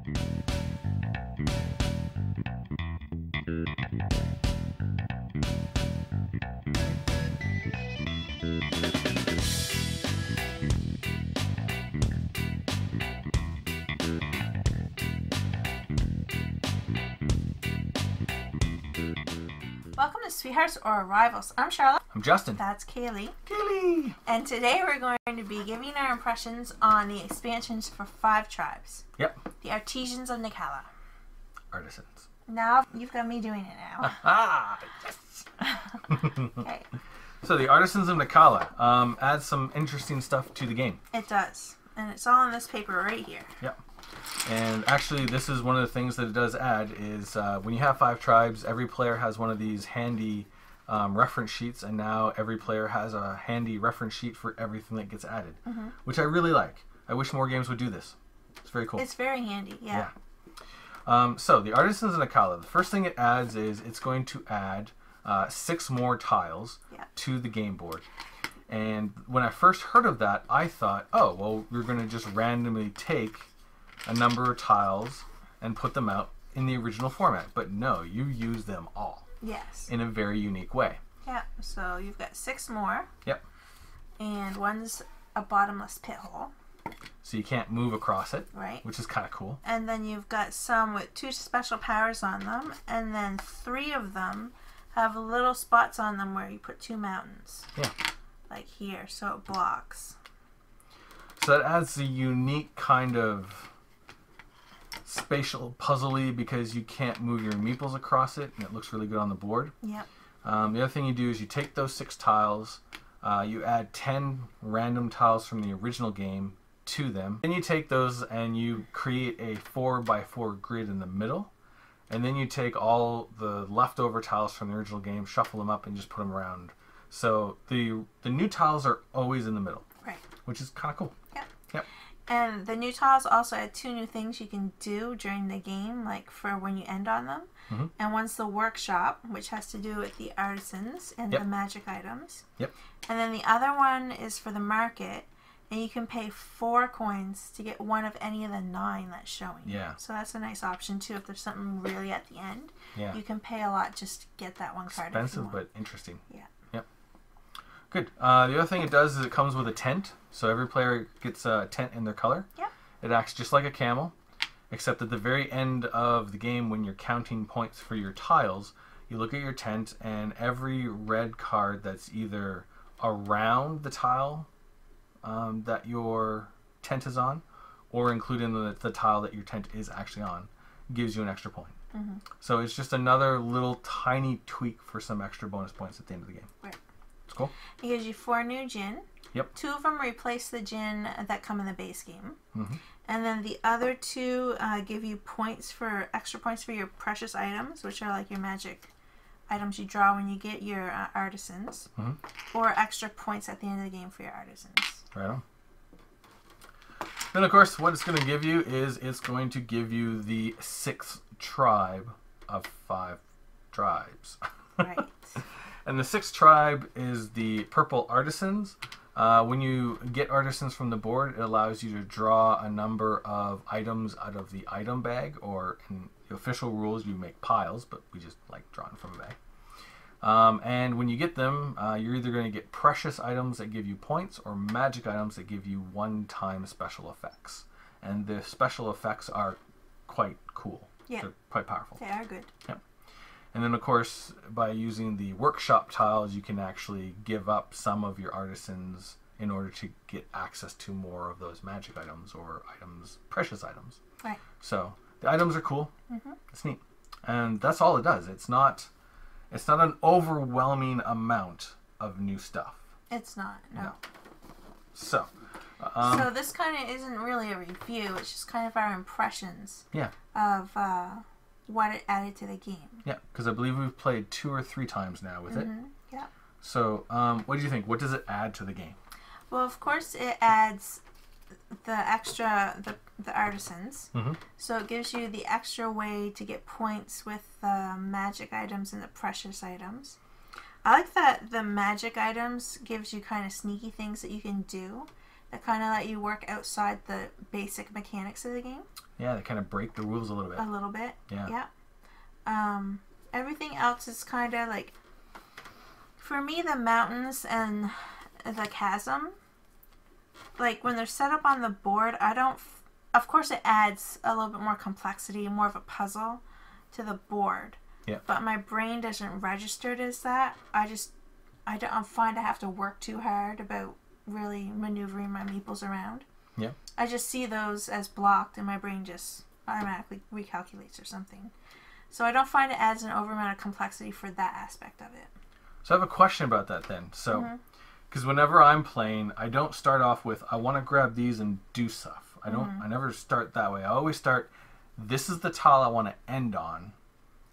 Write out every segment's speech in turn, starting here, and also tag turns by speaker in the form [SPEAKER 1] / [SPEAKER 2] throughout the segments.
[SPEAKER 1] Welcome to Sweethearts or Rivals. I'm Charlotte.
[SPEAKER 2] I'm Justin.
[SPEAKER 1] That's Kaylee.
[SPEAKER 2] Kaylee!
[SPEAKER 1] And today we're going to be giving our impressions on the expansions for 5 tribes.
[SPEAKER 2] Yep.
[SPEAKER 1] The Artisans of Naqala.
[SPEAKER 2] Artisans.
[SPEAKER 1] Now you've got me doing it now.
[SPEAKER 2] Ah, yes!
[SPEAKER 1] Okay.
[SPEAKER 2] So the Artisans of Naqala adds some interesting stuff to the game.
[SPEAKER 1] It does. And it's all on this paper right here.
[SPEAKER 2] Yep. And actually, this is one of the things that it does add is when you have 5 tribes, every player has one of these handy reference sheets, and now every player has a handy reference sheet for everything that gets added, which I really like. I wish more games would do this. It's very cool.
[SPEAKER 1] It's very handy, yeah.
[SPEAKER 2] So the Artisans of Naqala, the first thing it adds is it's going to add 6 more tiles to the game board. And when I first heard of that, I thought, oh, well, we're going to just randomly take a number of tiles and put them out in the original format. But no, you use them all.
[SPEAKER 1] Yes.
[SPEAKER 2] In a very unique way.
[SPEAKER 1] Yeah, so you've got 6 more.
[SPEAKER 2] Yep.
[SPEAKER 1] And one's a bottomless pit hole.
[SPEAKER 2] So you can't move across it.
[SPEAKER 1] Right.
[SPEAKER 2] Which is kind of cool.
[SPEAKER 1] And then you've got some with 2 special powers on them. And then 3 of them have little spots on them where you put 2 mountains.
[SPEAKER 2] Yeah.
[SPEAKER 1] Like here, so it blocks.
[SPEAKER 2] So that adds a unique kind of spatial puzzly because you can't move your meeples across it, and it looks really good on the board.
[SPEAKER 1] Yep.
[SPEAKER 2] The other thing you do is you take those 6 tiles, you add 10 random tiles from the original game to them. Then you take those and you create a 4x4 grid in the middle, and then you take all the leftover tiles from the original game, shuffle them up, and just put them around. So the new tiles are always in the middle,
[SPEAKER 1] right?
[SPEAKER 2] Which is kind of cool.
[SPEAKER 1] Yep.
[SPEAKER 2] Yep.
[SPEAKER 1] And the new tiles also add 2 new things you can do during the game, like for when you end on them. And one's the workshop, which has to do with the artisans and the magic items.
[SPEAKER 2] Yep.
[SPEAKER 1] And then the other one is for the market, and you can pay 4 coins to get one of any of the 9 that's showing.
[SPEAKER 2] Yeah.
[SPEAKER 1] So that's a nice option too. If there's something really at the end, you can pay a lot just to get that one card.
[SPEAKER 2] Expensive, but interesting.
[SPEAKER 1] Yeah.
[SPEAKER 2] Yep. Good. The other thing it does is it comes with a tent. So every player gets a tent in their color.
[SPEAKER 1] Yep.
[SPEAKER 2] It acts just like a camel, except at the very end of the game when you're counting points for your tiles, you look at your tent and every red card that's either around the tile that your tent is on, or included in the tile that your tent is actually on, gives you an extra point. So it's just another little tiny tweak for some extra bonus points at the end of the game.
[SPEAKER 1] Right.
[SPEAKER 2] It's cool.
[SPEAKER 1] It gives you 4 new gin.
[SPEAKER 2] Yep.
[SPEAKER 1] 2 of them replace the gin that come in the base game. And then the other 2 give you extra points for your precious items, which are like your magic items you draw when you get your artisans, or extra points at the end of the game for your artisans.
[SPEAKER 2] Right on. Then, of course, what it's going to give you is it's going to give you the 6th tribe of 5 tribes.
[SPEAKER 1] Right.
[SPEAKER 2] And the 6th tribe is the purple artisans. When you get artisans from the board, it allows you to draw a number of items out of the item bag, or in the official rules you make piles, but we just like drawing from a bag. And when you get them, you're either going to get precious items that give you points or magic items that give you one-time special effects. And the special effects are quite cool.
[SPEAKER 1] Yeah.
[SPEAKER 2] They're quite powerful.
[SPEAKER 1] They are good.
[SPEAKER 2] Yep. And then, of course, by using the workshop tiles, you can actually give up some of your artisans in order to get access to more of those magic items or precious items.
[SPEAKER 1] Right.
[SPEAKER 2] So the items are cool. It's neat. And that's all it does. It's not an overwhelming amount of new stuff.
[SPEAKER 1] It's not, no.
[SPEAKER 2] So.
[SPEAKER 1] So this kind of isn't really a review. It's just kind of our impressions of what it added to the game.
[SPEAKER 2] Yeah, because I believe we've played 2 or 3 times now with it.
[SPEAKER 1] Yeah.
[SPEAKER 2] So what do you think? What does it add to the game?
[SPEAKER 1] Well, of course, it adds the artisans. So it gives you the extra way to get points with the magic items and the precious items. I like that the magic items gives you kind of sneaky things that you can do that kind of let you work outside the basic mechanics of the game.
[SPEAKER 2] Yeah, they kind of break the rules a little bit.
[SPEAKER 1] A little bit.
[SPEAKER 2] Yeah.
[SPEAKER 1] Everything else is kind of like, for me, the mountains and the chasm, like when they're set up on the board, I don't, of course it adds a little bit more complexity and more of a puzzle to the board.
[SPEAKER 2] Yeah.
[SPEAKER 1] But my brain doesn't register it as that. I don't find I have to work too hard about really maneuvering my meeples around.
[SPEAKER 2] Yeah.
[SPEAKER 1] I just see those as blocked and my brain just automatically recalculates or something. So I don't find it adds an over amount of complexity for that aspect of it.
[SPEAKER 2] So I have a question about that then. So, because whenever I'm playing, I don't start off with, I want to grab these and do stuff. I never start that way. I always start, this is the tile I want to end on.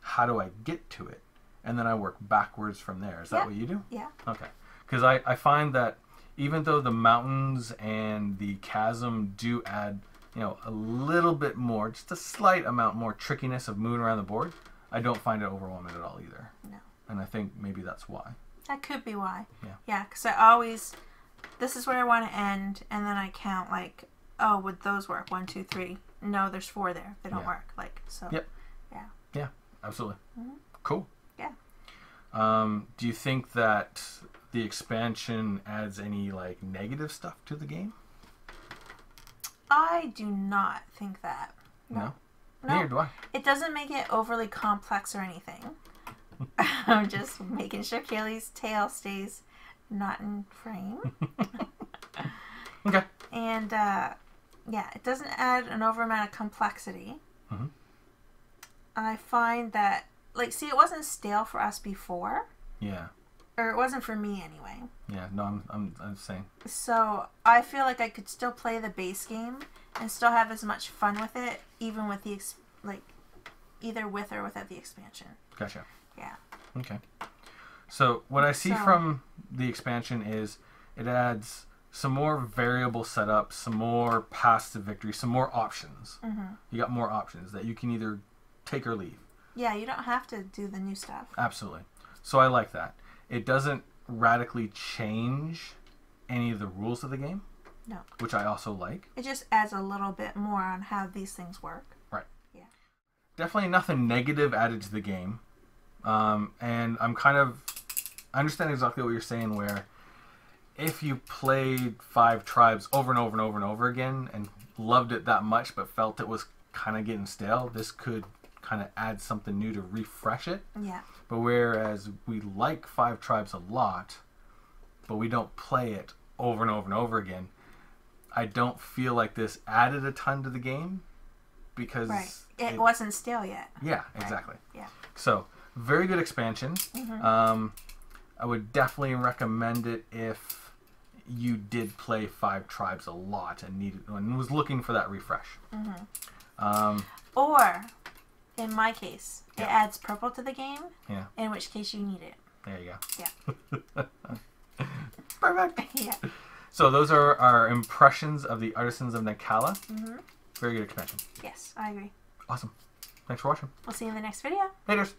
[SPEAKER 2] How do I get to it? And then I work backwards from there. Is that what you do?
[SPEAKER 1] Yeah.
[SPEAKER 2] Okay. Because I find that even though the mountains and the chasm do add, you know, a little bit more, just a slight amount more trickiness of moving around the board, I don't find it overwhelming at all either.
[SPEAKER 1] No.
[SPEAKER 2] And I think maybe that's why.
[SPEAKER 1] That could be why.
[SPEAKER 2] Yeah.
[SPEAKER 1] Yeah, because I always, this is where I want to end, and then I count like, oh, would those work? 1, 2, 3. No, there's 4 there. They don't work. Like, so.
[SPEAKER 2] Yep.
[SPEAKER 1] Yeah.
[SPEAKER 2] Yeah, absolutely. Cool.
[SPEAKER 1] Yeah.
[SPEAKER 2] Do you think that the expansion adds any like negative stuff to the game?
[SPEAKER 1] I do not think that.
[SPEAKER 2] No. Neither do I.
[SPEAKER 1] It doesn't make it overly complex or anything. I'm just making sure Kaylee's tail stays not in frame.
[SPEAKER 2] Okay.
[SPEAKER 1] And yeah, it doesn't add an over amount of complexity. I find that, like, see, it wasn't stale for us before.
[SPEAKER 2] Yeah.
[SPEAKER 1] Or it wasn't for me anyway.
[SPEAKER 2] Yeah. No, I'm saying.
[SPEAKER 1] So I feel like I could still play the base game and still have as much fun with it, even with the either with or without the expansion.
[SPEAKER 2] Gotcha.
[SPEAKER 1] Yeah.
[SPEAKER 2] Okay. So what I see from the expansion is it adds some more variable setup, some more paths to victory, some more options. You got more options that you can either take or leave.
[SPEAKER 1] Yeah, you don't have to do the new stuff.
[SPEAKER 2] Absolutely. So I like that. It doesn't radically change any of the rules of the game.
[SPEAKER 1] No.
[SPEAKER 2] Which I also like.
[SPEAKER 1] It just adds a little bit more on how these things work.
[SPEAKER 2] Right.
[SPEAKER 1] Yeah.
[SPEAKER 2] Definitely nothing negative added to the game. And I understand exactly what you're saying, where if you played 5 tribes over and over and over and over again and loved it that much but felt it was kind of getting stale, this could kind of add something new to refresh it.
[SPEAKER 1] Yeah.
[SPEAKER 2] But whereas we like 5 tribes a lot, but we don't play it over and over and over again, I don't feel like this added a ton to the game because
[SPEAKER 1] it wasn't stale yet.
[SPEAKER 2] Yeah, exactly.
[SPEAKER 1] Right. Yeah.
[SPEAKER 2] So very good expansion. I would definitely recommend it if you did play 5 tribes a lot and was looking for that refresh.
[SPEAKER 1] Or in my case, it adds purple to the game.
[SPEAKER 2] Yeah.
[SPEAKER 1] In which case you need it.
[SPEAKER 2] There you
[SPEAKER 1] go.
[SPEAKER 2] Yeah. Perfect.
[SPEAKER 1] Yeah.
[SPEAKER 2] So those are our impressions of the Artisans of Naqala. Very good expansion.
[SPEAKER 1] Yes, I agree.
[SPEAKER 2] Awesome. Thanks for watching.
[SPEAKER 1] We'll see you in the next video.
[SPEAKER 2] Laters.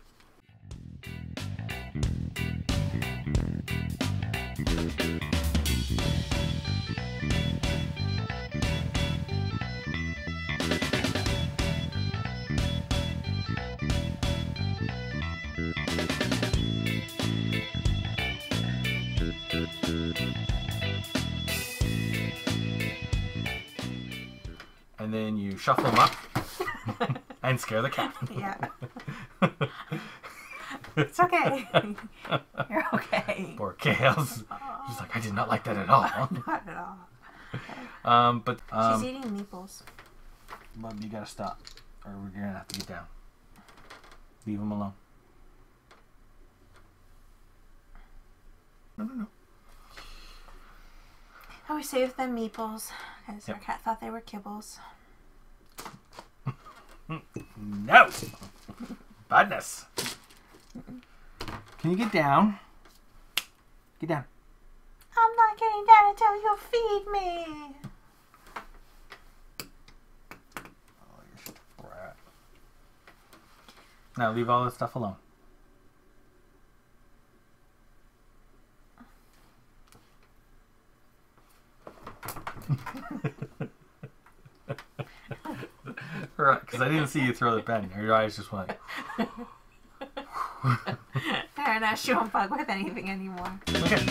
[SPEAKER 2] And then you shuffle them up and scare the cat.
[SPEAKER 1] Yeah. It's okay. You're okay.
[SPEAKER 2] Poor Kales. She's like, I did not like that at all.
[SPEAKER 1] Not at all.
[SPEAKER 2] She's
[SPEAKER 1] eating meeples.
[SPEAKER 2] But you gotta stop, or we're gonna have to get down. Leave them alone. No.
[SPEAKER 1] Oh, we saved them meeples because our cat thought they were kibbles.
[SPEAKER 2] No! Badness! Can you get down? Get down.
[SPEAKER 1] I'm not getting down until you feed me.
[SPEAKER 2] Oh, you're such a brat. Now leave all this stuff alone. because I didn't see you throw the pen. Your eyes just went like...
[SPEAKER 1] Now she won't bug with anything anymore.
[SPEAKER 2] Okay.